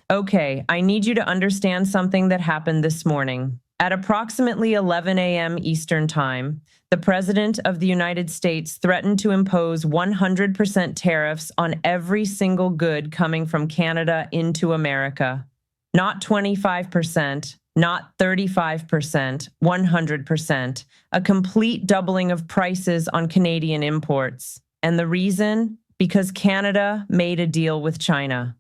Okay, I need you to understand something that happened this morning. At approximately 11 a.m. Eastern Time, the President of the United States threatened to impose 100% tariffs on every single good coming from Canada into America. Not 25%, not 35%, 100%, a complete doubling of prices on Canadian imports. And the reason? Because Canada made a deal with China.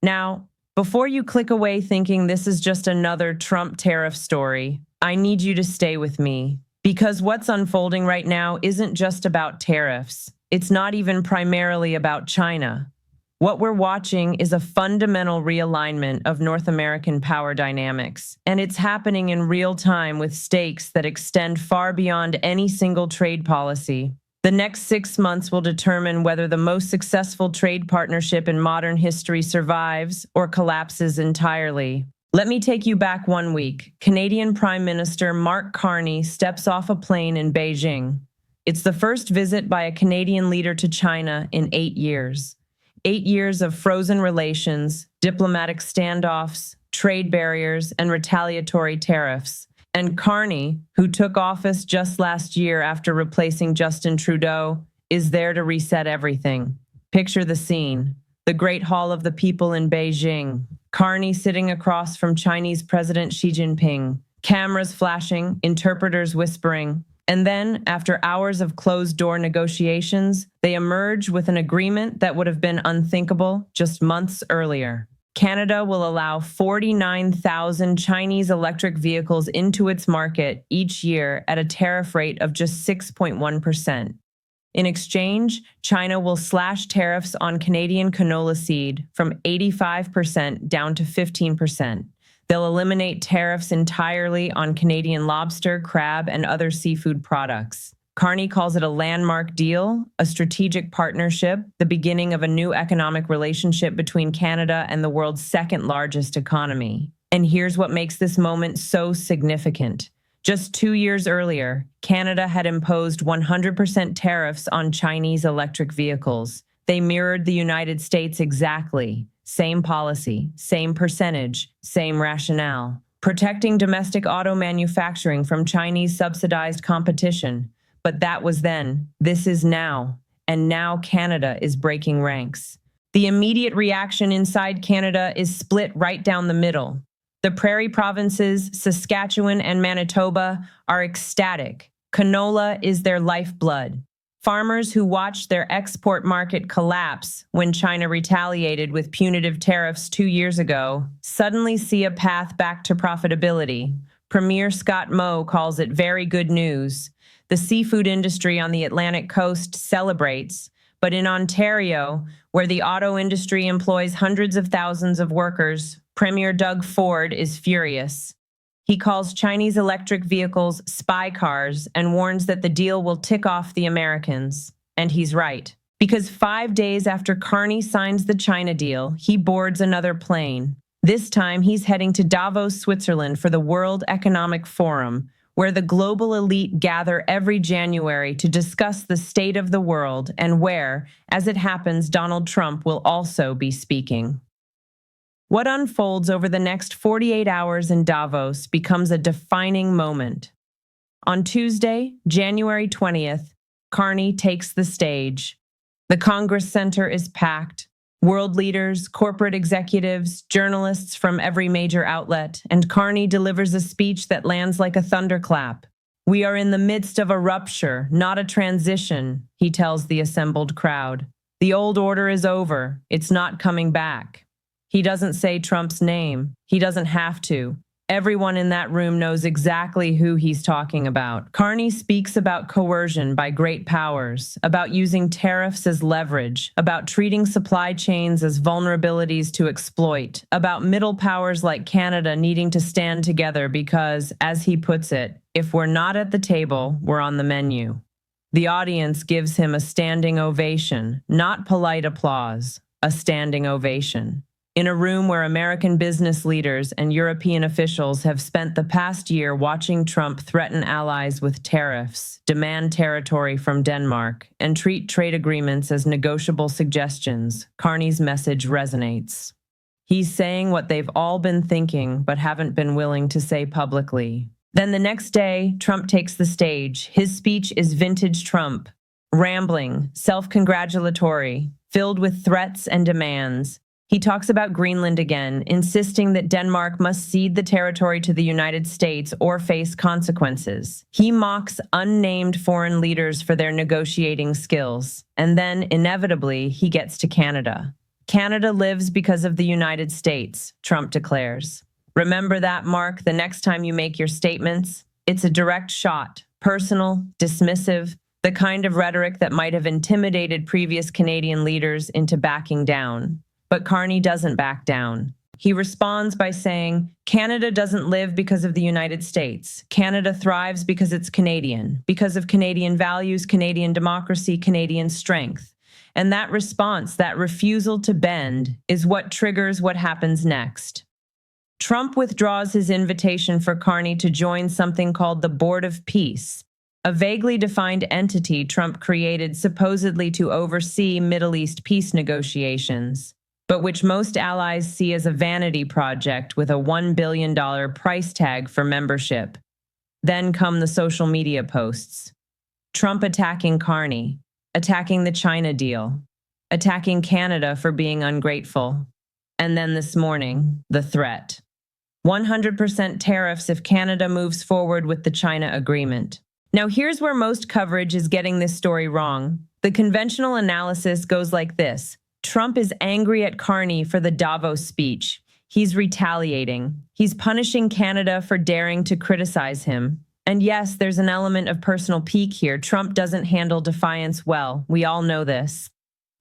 Now, before you click away thinking this is just another Trump tariff story, I need you to stay with me. Because what's unfolding right now isn't just about tariffs. It's not even primarily about China. What we're watching is a fundamental realignment of North American power dynamics, and it's happening in real time with stakes that extend far beyond any single trade policy. The next 6 months will determine whether the most successful trade partnership in modern history survives or collapses entirely. Let me take you back 1 week. Canadian Prime Minister Mark Carney steps off a plane in Beijing. It's the first visit by a Canadian leader to China in 8 years. 8 years of frozen relations, diplomatic standoffs, trade barriers, and retaliatory tariffs. And Carney, who took office just last year after replacing Justin Trudeau, is there to reset everything. Picture the scene. The Great Hall of the People in Beijing. Carney sitting across from Chinese President Xi Jinping. Cameras flashing, interpreters whispering. And then, after hours of closed-door negotiations, they emerge with an agreement that would have been unthinkable just months earlier. Canada will allow 49,000 Chinese electric vehicles into its market each year at a tariff rate of just 6.1%. In exchange, China will slash tariffs on Canadian canola seed from 85% down to 15%. They'll eliminate tariffs entirely on Canadian lobster, crab, and other seafood products. Carney calls it a landmark deal, a strategic partnership, the beginning of a new economic relationship between Canada and the world's second largest economy. And here's what makes this moment so significant. Just 2 years earlier, Canada had imposed 100% tariffs on Chinese electric vehicles. They mirrored the United States exactly. Same policy, same percentage, same rationale. Protecting domestic auto manufacturing from Chinese subsidized competition. But that was then. This is now. And now Canada is breaking ranks. The immediate reaction inside Canada is split right down the middle. The prairie provinces, Saskatchewan and Manitoba, are ecstatic. Canola is their lifeblood. Farmers who watched their export market collapse when China retaliated with punitive tariffs 2 years ago suddenly see a path back to profitability. Premier Scott Moe calls it very good news. The seafood industry on the Atlantic coast celebrates, but in Ontario, where the auto industry employs hundreds of thousands of workers, Premier Doug Ford is furious. He calls Chinese electric vehicles spy cars and warns that the deal will tick off the Americans. And he's right. Because 5 days after Carney signs the China deal, he boards another plane. This time, he's heading to Davos, Switzerland for the World Economic Forum, where the global elite gather every January to discuss the state of the world and where, as it happens, Donald Trump will also be speaking. What unfolds over the next 48 hours in Davos becomes a defining moment. On Tuesday, January 20th, Carney takes the stage. The Congress Center is packed. World leaders, corporate executives, journalists from every major outlet, and Carney delivers a speech that lands like a thunderclap. "We are in the midst of a rupture, not a transition," he tells the assembled crowd. "The old order is over. It's not coming back." He doesn't say Trump's name. He doesn't have to. Everyone in that room knows exactly who he's talking about. Carney speaks about coercion by great powers, about using tariffs as leverage, about treating supply chains as vulnerabilities to exploit, about middle powers like Canada needing to stand together because, as he puts it, if we're not at the table, we're on the menu. The audience gives him a standing ovation, not polite applause, a standing ovation. In a room where American business leaders and European officials have spent the past year watching Trump threaten allies with tariffs, demand territory from Denmark, and treat trade agreements as negotiable suggestions, Carney's message resonates. He's saying what they've all been thinking but haven't been willing to say publicly. Then the next day, Trump takes the stage. His speech is vintage Trump, rambling, self-congratulatory, filled with threats and demands. He talks about Greenland again, insisting that Denmark must cede the territory to the United States or face consequences. He mocks unnamed foreign leaders for their negotiating skills. And then, inevitably, he gets to Canada. Canada lives because of the United States, Trump declares. Remember that, Mark, the next time you make your statements. It's a direct shot, personal, dismissive, the kind of rhetoric that might have intimidated previous Canadian leaders into backing down. But Carney doesn't back down. He responds by saying, Canada doesn't live because of the United States. Canada thrives because it's Canadian, because of Canadian values, Canadian democracy, Canadian strength. And that response, that refusal to bend, is what triggers what happens next. Trump withdraws his invitation for Carney to join something called the Board of Peace, a vaguely defined entity Trump created supposedly to oversee Middle East peace negotiations, but which most allies see as a vanity project with a $1 billion price tag for membership. Then come the social media posts. Trump attacking Carney, attacking the China deal, attacking Canada for being ungrateful. And then this morning, the threat. 100% tariffs if Canada moves forward with the China agreement. Now here's where most coverage is getting this story wrong. The conventional analysis goes like this. Trump is angry at Carney for the Davos speech. He's retaliating. He's punishing Canada for daring to criticize him. And yes, there's an element of personal pique here. Trump doesn't handle defiance well. We all know this.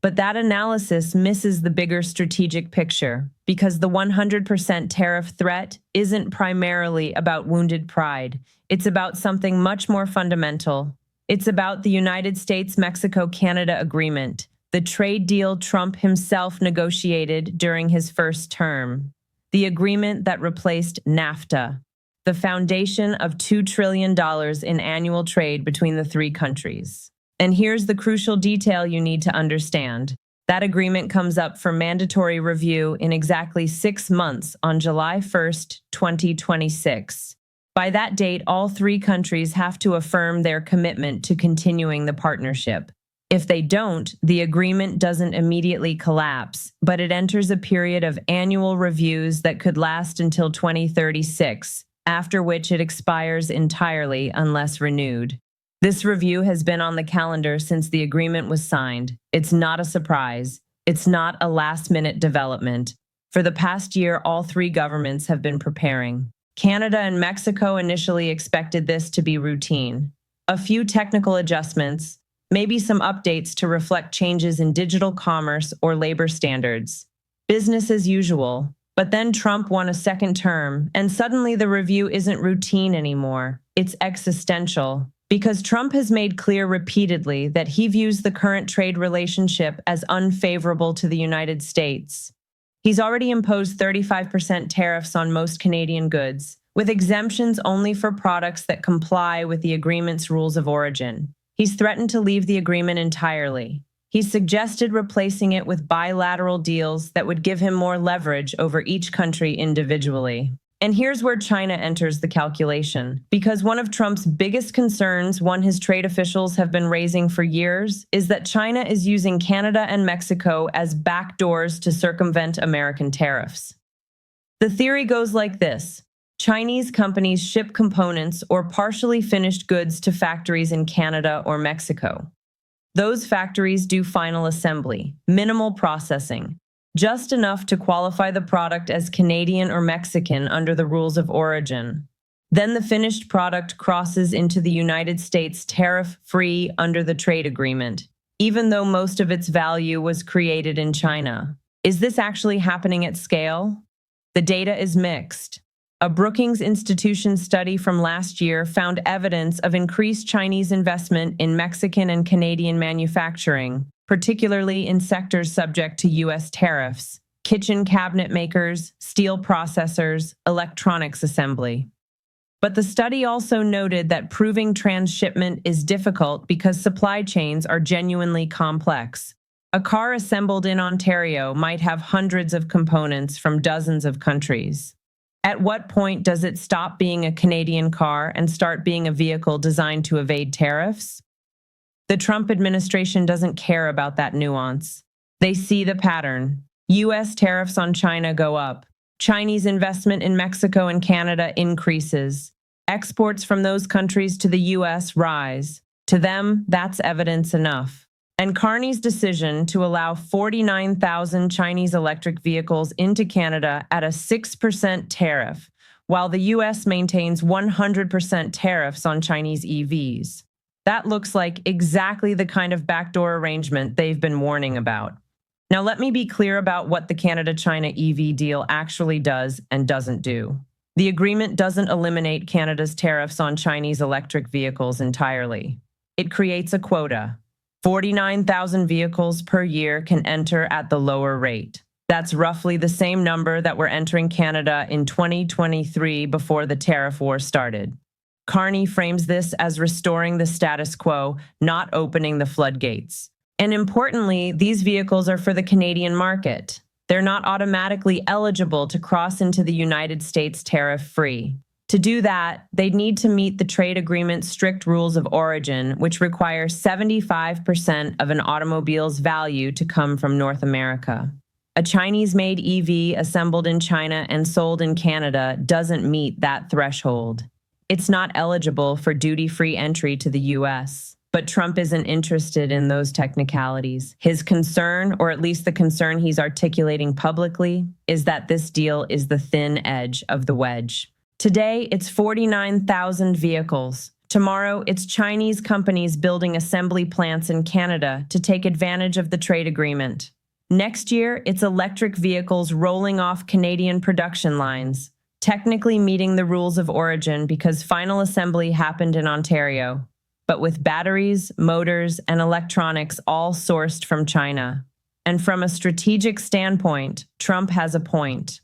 But that analysis misses the bigger strategic picture, because the 100% tariff threat isn't primarily about wounded pride. It's about something much more fundamental. It's about the United States-Mexico-Canada agreement, the trade deal Trump himself negotiated during his first term, the agreement that replaced NAFTA, the foundation of $2 trillion in annual trade between the three countries. And here's the crucial detail you need to understand. That agreement comes up for mandatory review in exactly 6 months on July 1st, 2026. By that date, all three countries have to affirm their commitment to continuing the partnership. If they don't, the agreement doesn't immediately collapse, but it enters a period of annual reviews that could last until 2036, after which it expires entirely unless renewed. This review has been on the calendar since the agreement was signed. It's not a surprise. It's not a last-minute development. For the past year, all three governments have been preparing. Canada and Mexico initially expected this to be routine. A few technical adjustments, maybe some updates to reflect changes in digital commerce or labor standards. Business as usual. But then Trump won a second term, and suddenly the review isn't routine anymore. It's existential. Because Trump has made clear repeatedly that he views the current trade relationship as unfavorable to the United States. He's already imposed 35% tariffs on most Canadian goods, with exemptions only for products that comply with the agreement's rules of origin. He's threatened to leave the agreement entirely. He's suggested replacing it with bilateral deals that would give him more leverage over each country individually. And here's where China enters the calculation. Because one of Trump's biggest concerns, one his trade officials have been raising for years, is that China is using Canada and Mexico as backdoors to circumvent American tariffs. The theory goes like this. Chinese companies ship components or partially finished goods to factories in Canada or Mexico. Those factories do final assembly, minimal processing, just enough to qualify the product as Canadian or Mexican under the rules of origin. Then the finished product crosses into the United States tariff-free under the trade agreement, even though most of its value was created in China. Is this actually happening at scale? The data is mixed. A Brookings Institution study from last year found evidence of increased Chinese investment in Mexican and Canadian manufacturing, particularly in sectors subject to U.S. tariffs, kitchen cabinet makers, steel processors, electronics assembly. But the study also noted that proving transshipment is difficult because supply chains are genuinely complex. A car assembled in Ontario might have hundreds of components from dozens of countries. At what point does it stop being a Canadian car and start being a vehicle designed to evade tariffs? The Trump administration doesn't care about that nuance. They see the pattern. U.S. tariffs on China go up. Chinese investment in Mexico and Canada increases. Exports from those countries to the U.S. rise. To them, that's evidence enough. And Carney's decision to allow 49,000 Chinese electric vehicles into Canada at a 6% tariff, while the U.S. maintains 100% tariffs on Chinese EVs. That looks like exactly the kind of backdoor arrangement they've been warning about. Now, let me be clear about what the Canada-China EV deal actually does and doesn't do. The agreement doesn't eliminate Canada's tariffs on Chinese electric vehicles entirely. It creates a quota. 49,000 vehicles per year can enter at the lower rate. That's roughly the same number that were entering Canada in 2023 before the tariff war started. Carney frames this as restoring the status quo, not opening the floodgates. And importantly, these vehicles are for the Canadian market. They're not automatically eligible to cross into the United States tariff-free. To do that, they'd need to meet the trade agreement's strict rules of origin, which require 75% of an automobile's value to come from North America. A Chinese-made EV assembled in China and sold in Canada doesn't meet that threshold. It's not eligible for duty-free entry to the U.S. But Trump isn't interested in those technicalities. His concern, or at least the concern he's articulating publicly, is that this deal is the thin edge of the wedge. Today, it's 49,000 vehicles. Tomorrow, it's Chinese companies building assembly plants in Canada to take advantage of the trade agreement. Next year, it's electric vehicles rolling off Canadian production lines, technically meeting the rules of origin because final assembly happened in Ontario, but with batteries, motors, and electronics all sourced from China. And from a strategic standpoint, Trump has a point.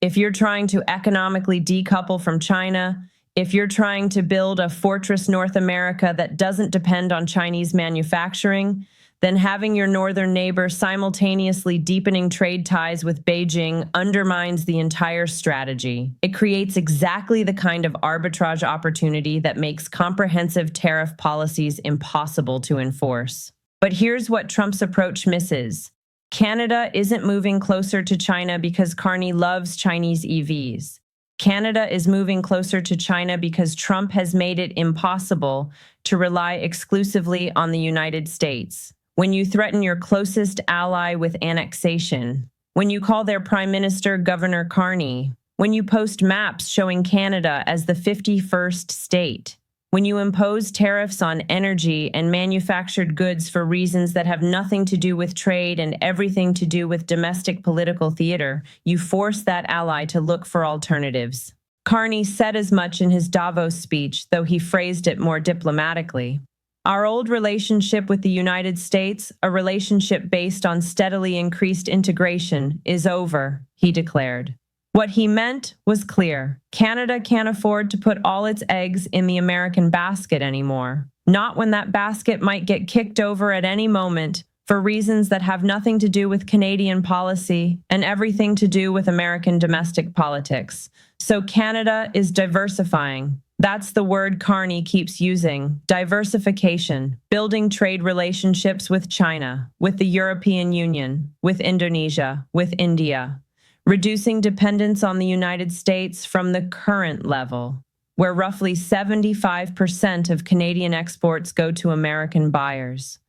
If you're trying to economically decouple from China, if you're trying to build a fortress North America that doesn't depend on Chinese manufacturing, then having your northern neighbor simultaneously deepening trade ties with Beijing undermines the entire strategy. It creates exactly the kind of arbitrage opportunity that makes comprehensive tariff policies impossible to enforce. But here's what Trump's approach misses. Canada isn't moving closer to China because Carney loves Chinese EVs. Canada is moving closer to China because Trump has made it impossible to rely exclusively on the United States. When you threaten your closest ally with annexation, when you call their Prime Minister Governor Carney, when you post maps showing Canada as the 51st state, when you impose tariffs on energy and manufactured goods for reasons that have nothing to do with trade and everything to do with domestic political theater, you force that ally to look for alternatives. Carney said as much in his Davos speech, though he phrased it more diplomatically. Our old relationship with the United States, a relationship based on steadily increased integration, is over, he declared. What he meant was clear. Canada can't afford to put all its eggs in the American basket anymore. Not when that basket might get kicked over at any moment for reasons that have nothing to do with Canadian policy and everything to do with American domestic politics. So Canada is diversifying. That's the word Carney keeps using, diversification, building trade relationships with China, with the European Union, with Indonesia, with India. Reducing dependence on the United States from the current level, where roughly 75% of Canadian exports go to American buyers.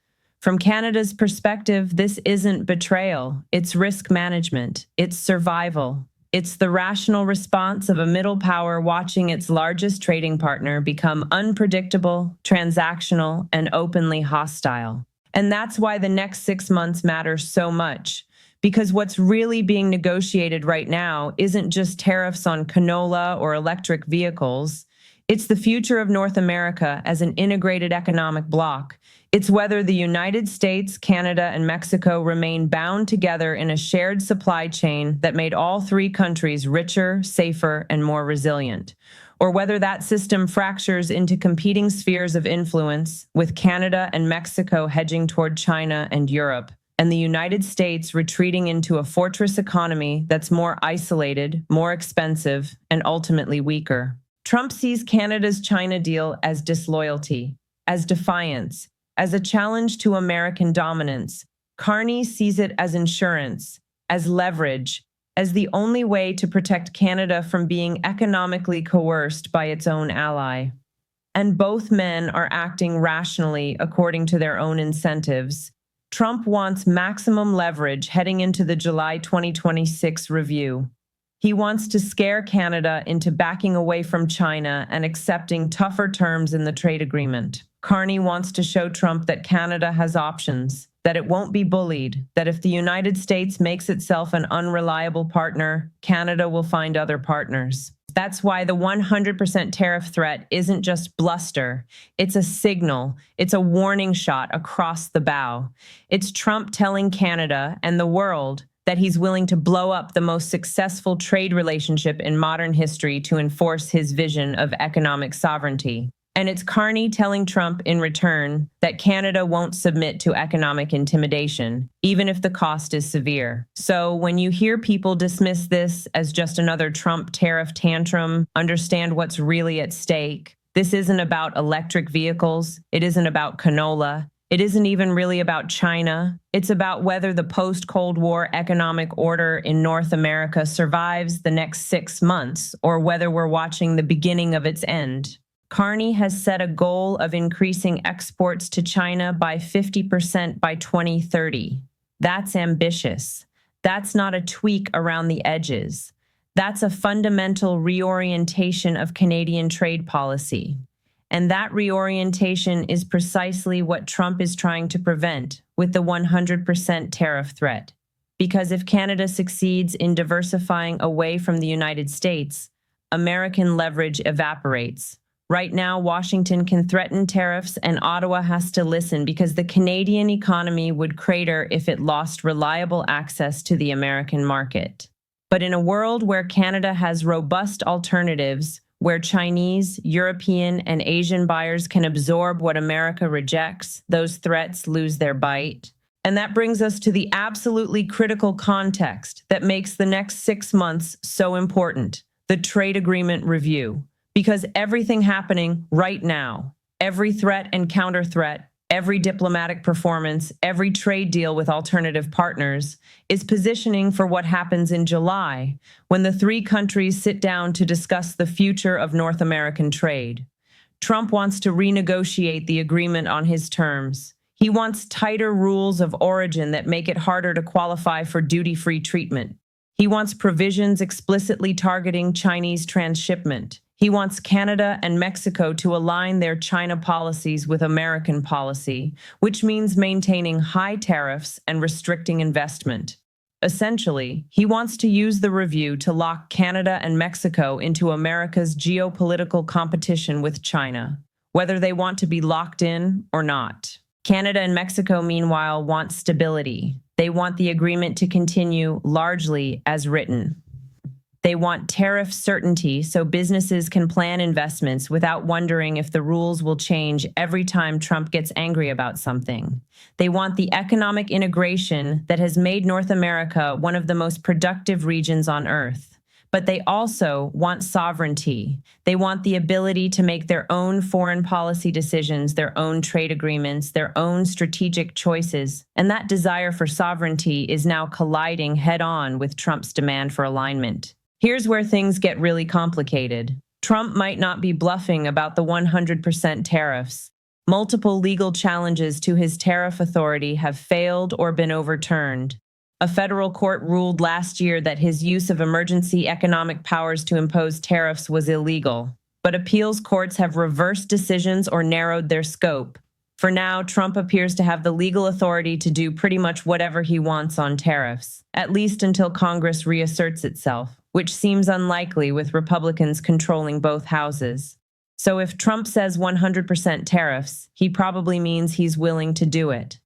From Canada's perspective, this isn't betrayal, it's risk management, it's survival. It's the rational response of a middle power watching its largest trading partner become unpredictable, transactional, and openly hostile. And that's why the next 6 months matter so much. Because what's really being negotiated right now isn't just tariffs on canola or electric vehicles. It's the future of North America as an integrated economic bloc. It's whether the United States, Canada, and Mexico remain bound together in a shared supply chain that made all three countries richer, safer, and more resilient. Or whether that system fractures into competing spheres of influence, with Canada and Mexico hedging toward China and Europe, and the United States retreating into a fortress economy that's more isolated, more expensive, and ultimately weaker. Trump sees Canada's China deal as disloyalty, as defiance, as a challenge to American dominance. Carney sees it as insurance, as leverage, as the only way to protect Canada from being economically coerced by its own ally. And both men are acting rationally according to their own incentives. Trump wants maximum leverage heading into the July 2026 review. He wants to scare Canada into backing away from China and accepting tougher terms in the trade agreement. Carney wants to show Trump that Canada has options, that it won't be bullied, that if the United States makes itself an unreliable partner, Canada will find other partners. That's why the 100% tariff threat isn't just bluster. It's a signal. It's a warning shot across the bow. It's Trump telling Canada and the world that he's willing to blow up the most successful trade relationship in modern history to enforce his vision of economic sovereignty. And it's Carney telling Trump in return that Canada won't submit to economic intimidation, even if the cost is severe. So when you hear people dismiss this as just another Trump tariff tantrum, understand what's really at stake. This isn't about electric vehicles. It isn't about canola. It isn't even really about China. It's about whether the post-Cold War economic order in North America survives the next 6 months, or whether we're watching the beginning of its end. Carney has set a goal of increasing exports to China by 50% by 2030. That's ambitious. That's not a tweak around the edges. That's a fundamental reorientation of Canadian trade policy. And that reorientation is precisely what Trump is trying to prevent with the 100% tariff threat. Because if Canada succeeds in diversifying away from the United States, American leverage evaporates. Right now, Washington can threaten tariffs and Ottawa has to listen because the Canadian economy would crater if it lost reliable access to the American market. But in a world where Canada has robust alternatives, where Chinese, European, and Asian buyers can absorb what America rejects, those threats lose their bite. And that brings us to the absolutely critical context that makes the next 6 months so important, the trade agreement review. Because everything happening right now, every threat and counter-threat, every diplomatic performance, every trade deal with alternative partners is positioning for what happens in July, when the 3 countries sit down to discuss the future of North American trade. Trump wants to renegotiate the agreement on his terms. He wants tighter rules of origin that make it harder to qualify for duty-free treatment. He wants provisions explicitly targeting Chinese transshipment. He wants Canada and Mexico to align their China policies with American policy, which means maintaining high tariffs and restricting investment. Essentially, he wants to use the review to lock Canada and Mexico into America's geopolitical competition with China, whether they want to be locked in or not. Canada and Mexico, meanwhile, want stability. They want the agreement to continue largely as written. They want tariff certainty so businesses can plan investments without wondering if the rules will change every time Trump gets angry about something. They want the economic integration that has made North America one of the most productive regions on Earth. But they also want sovereignty. They want the ability to make their own foreign policy decisions, their own trade agreements, their own strategic choices. And that desire for sovereignty is now colliding head-on with Trump's demand for alignment. Here's where things get really complicated. Trump might not be bluffing about the 100% tariffs. Multiple legal challenges to his tariff authority have failed or been overturned. A federal court ruled last year that his use of emergency economic powers to impose tariffs was illegal. But appeals courts have reversed decisions or narrowed their scope. For now, Trump appears to have the legal authority to do pretty much whatever he wants on tariffs, at least until Congress reasserts itself, which seems unlikely with Republicans controlling both houses. So if Trump says 100% tariffs, he probably means he's willing to do it.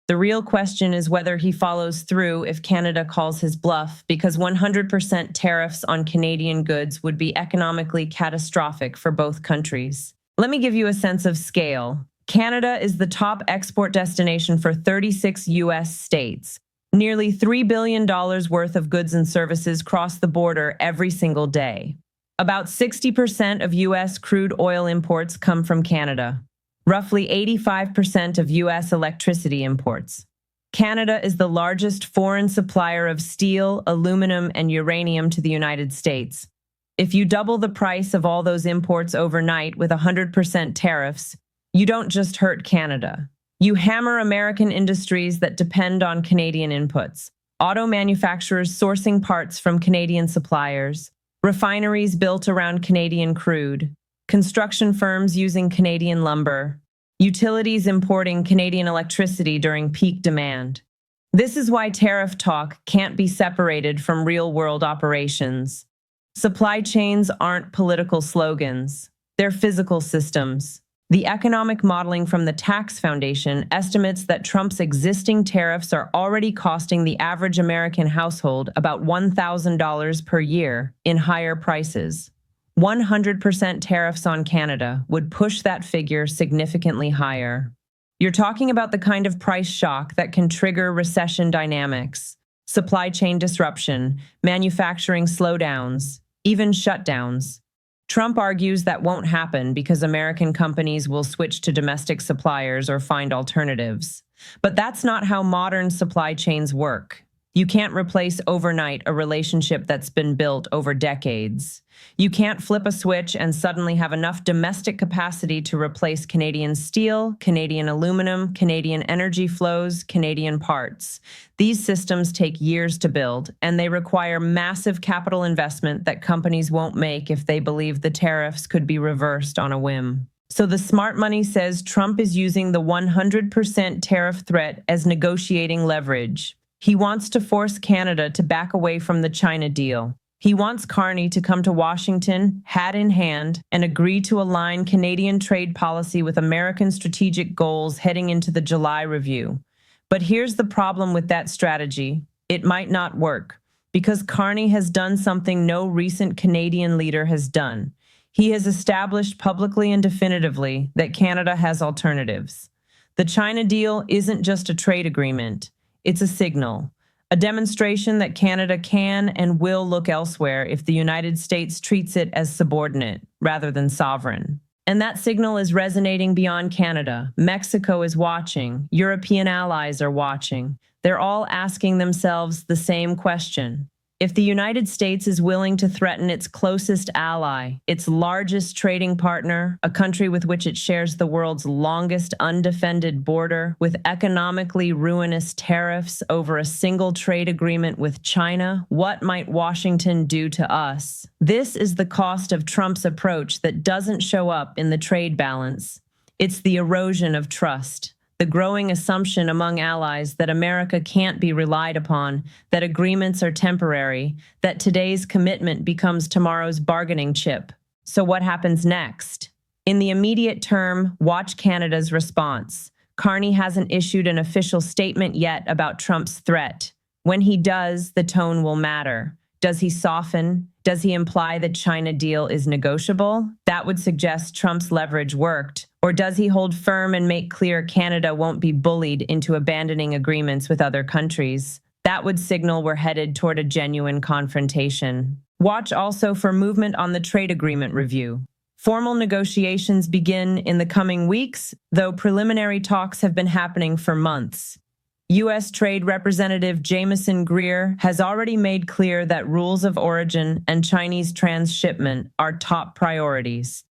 The real question is whether he follows through if Canada calls his bluff, because 100% tariffs on Canadian goods would be economically catastrophic for both countries. Let me give you a sense of scale. Canada is the top export destination for 36 U.S. states. Nearly $3 billion worth of goods and services cross the border every single day. About 60% of U.S. crude oil imports come from Canada. Roughly 85% of U.S. electricity imports. Canada is the largest foreign supplier of steel, aluminum, and uranium to the United States. If you double the price of all those imports overnight with 100% tariffs, you don't just hurt Canada. You hammer American industries that depend on Canadian inputs, auto manufacturers sourcing parts from Canadian suppliers, refineries built around Canadian crude, construction firms using Canadian lumber, utilities importing Canadian electricity during peak demand. This is why tariff talk can't be separated from real-world operations. Supply chains aren't political slogans. They're physical systems. The economic modeling from the Tax Foundation estimates that Trump's existing tariffs are already costing the average American household about $1,000 per year in higher prices. 100% tariffs on Canada would push that figure significantly higher. You're talking about the kind of price shock that can trigger recession dynamics, supply chain disruption, manufacturing slowdowns, even shutdowns. Trump argues that won't happen because American companies will switch to domestic suppliers or find alternatives. But that's not how modern supply chains work. You can't replace overnight a relationship that's been built over decades. You can't flip a switch and suddenly have enough domestic capacity to replace Canadian steel, Canadian aluminum, Canadian energy flows, Canadian parts. These systems take years to build, and they require massive capital investment that companies won't make if they believe the tariffs could be reversed on a whim. So the smart money says Trump is using the 100% tariff threat as negotiating leverage. He wants to force Canada to back away from the China deal. He wants Carney to come to Washington, hat in hand, and agree to align Canadian trade policy with American strategic goals heading into the July review. But here's the problem with that strategy. It might not work, because Carney has done something no recent Canadian leader has done. He has established publicly and definitively that Canada has alternatives. The China deal isn't just a trade agreement. It's a signal, a demonstration that Canada can and will look elsewhere if the United States treats it as subordinate rather than sovereign. And that signal is resonating beyond Canada. Mexico is watching. European allies are watching. They're all asking themselves the same question. If the United States is willing to threaten its closest ally, its largest trading partner, a country with which it shares the world's longest undefended border, with economically ruinous tariffs over a single trade agreement with China, what might Washington do to us? This is the cost of Trump's approach that doesn't show up in the trade balance. It's the erosion of trust. The growing assumption among allies that America can't be relied upon, that agreements are temporary, that today's commitment becomes tomorrow's bargaining chip. So what happens next? In the immediate term, watch Canada's response. Carney hasn't issued an official statement yet about Trump's threat. When he does, the tone will matter. Does he soften? Does he imply the China deal is negotiable? That would suggest Trump's leverage worked. Or does he hold firm and make clear Canada won't be bullied into abandoning agreements with other countries? That would signal we're headed toward a genuine confrontation. Watch also for movement on the trade agreement review. Formal negotiations begin in the coming weeks, though preliminary talks have been happening for months. U.S. Trade Representative Jamieson Greer has already made clear that rules of origin and Chinese transshipment are top priorities.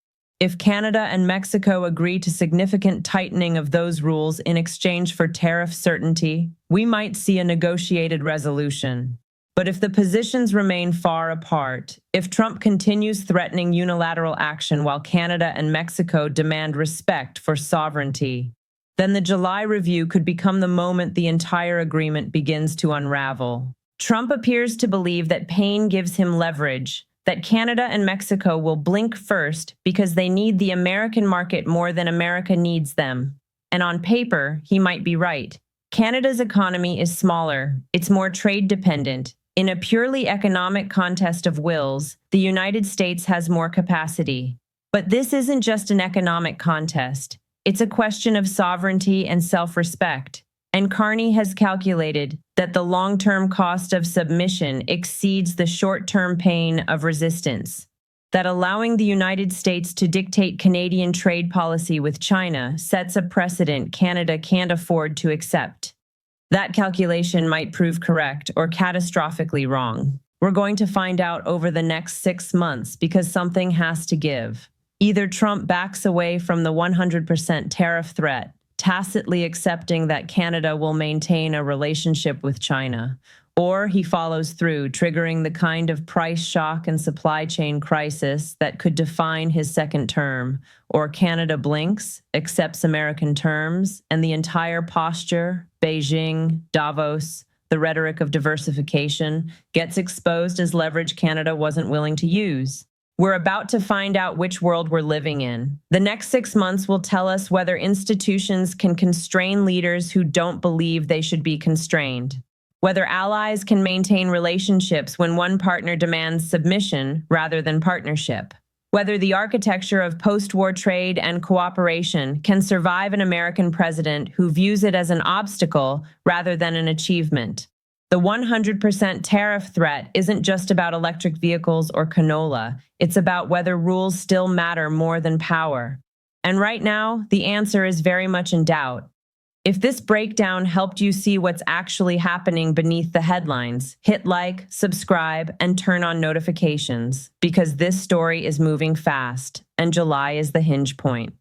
If Canada and Mexico agree to significant tightening of those rules in exchange for tariff certainty, we might see a negotiated resolution. But if the positions remain far apart, if Trump continues threatening unilateral action while Canada and Mexico demand respect for sovereignty, then the July review could become the moment the entire agreement begins to unravel. Trump appears to believe that pain gives him leverage, that Canada and Mexico will blink first because they need the American market more than America needs them. And on paper, he might be right. Canada's economy is smaller, it's more trade-dependent. In a purely economic contest of wills, the United States has more capacity. But this isn't just an economic contest. It's a question of sovereignty and self-respect. And Carney has calculated that the long-term cost of submission exceeds the short-term pain of resistance. That allowing the United States to dictate Canadian trade policy with China sets a precedent Canada can't afford to accept. That calculation might prove correct or catastrophically wrong. We're going to find out over the next 6 months because something has to give. Either Trump backs away from the 100% tariff threat, tacitly accepting that Canada will maintain a relationship with China, or he follows through, triggering the kind of price shock and supply chain crisis that could define his second term, or Canada blinks, accepts American terms, and the entire posture, Beijing, Davos, the rhetoric of diversification, gets exposed as leverage Canada wasn't willing to use. We're about to find out which world we're living in. The next 6 months will tell us whether institutions can constrain leaders who don't believe they should be constrained, whether allies can maintain relationships when one partner demands submission rather than partnership, whether the architecture of post-war trade and cooperation can survive an American president who views it as an obstacle rather than an achievement. The 100% tariff threat isn't just about electric vehicles or canola. It's about whether rules still matter more than power. And right now, the answer is very much in doubt. If this breakdown helped you see what's actually happening beneath the headlines, hit like, subscribe, and turn on notifications, because this story is moving fast, and July is the hinge point.